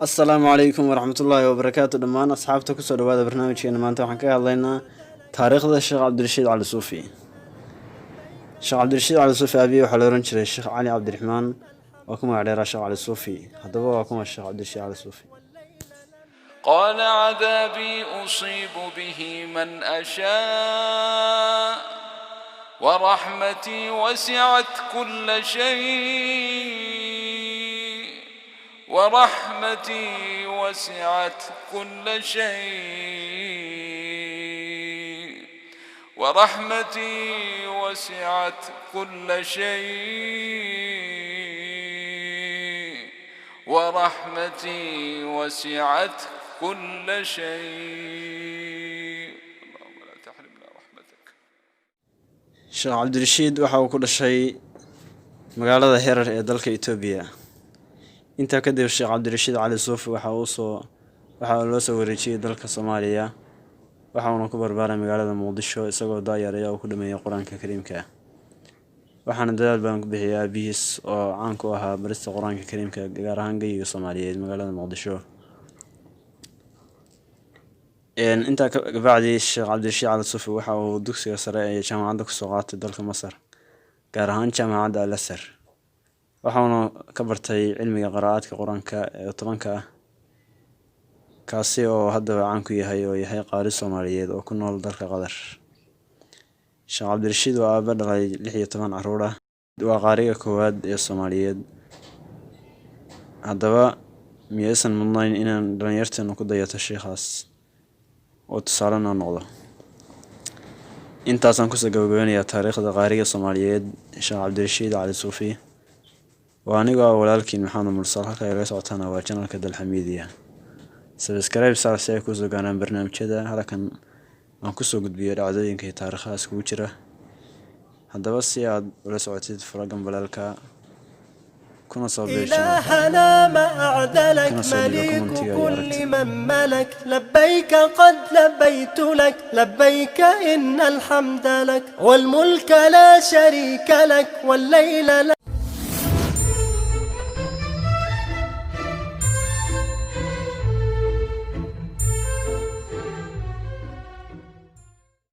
السلام عليكم ورحمة الله وبركاته. دمان أصحابته كسر هذا برنامج شيء ما أنت حكي علينا تاريخ ذا الشيخ عبد الرشيد على الصوفي. الشيخ عبد الرشيد على الصوفي أبي وحلورن شري الشيخ علي عبد الرحمن وكم على راشق على الصوفي هذا هو وكم الشيخ عبد الرشيد على الصوفي. قال عذابي أصيب به من أشاء ورحمتي وسعت كل شيء ورحمتي وسعت كل شيء ورحمتي وسعت كل شيء ورحمتي وسعت كل شيء اللهم لا تحرمنا رحمتك. الشيخ عبد الرشيد وحاو كل شيء مقالة هيرر دلك إثيوبيا. intaa kadib sheekh cabdirashiid cali suufi waxa loo soo wareejiyay dalka Soomaaliya waxa uu ku barbaaray magaalada Muqdisho isagoo daayar ah ku dhameeyay Quraanka Kariimka waxaana dadaal badan ku bixiyay aabihiis oo caan ku ahaa barista Quraanka Kariimka gaar ahaan geyga Soomaaliyeed magaalada Muqdisho intaa ka bacdi sheekh cabdirashiid cali suufi waxa uu dugsiga sare ee jaamacadda ku soo qaatay dalka Masar gaar ahaan jaamacadda Al-Azhar waxaanu ka bartay cilmiga qiraa'adka Quraanka ee tobanka kaasi oo hadda caan ku yahay qaari Soomaaliyeed oo ku nool dalka Qatar. Sheekh Cabdirashiid waa aabba dhalay 16 carruur ah waa qaariga koowaad ee Soomaaliyeed haddaba miyaysan mudnayn inaan dhalinyarteenu ku dayato sheekhaas oo tusaale noo noqdo. intaasaan ku soo gabagabeynayaa taariikhda qaariga Soomaaliyeed Sheekh Cabdirashiid Cali Suufi وأنا ولكن محمد مرسل هكا يلقى صوتنا وجنال كده الحميدية سبسكرايب صار سيكوزو قناة برنامج كده هذا كان أنكسو قد بير عددين كي تاريخها سكوتشرة هذا بس يا ولا سويت فرقم بلالك كنا صابين إلهنا ما أعدلك مليك كل من ملك لبيك قد لبيت لك لبيك إن الحمد لك والملك لا شريك لك والليل لا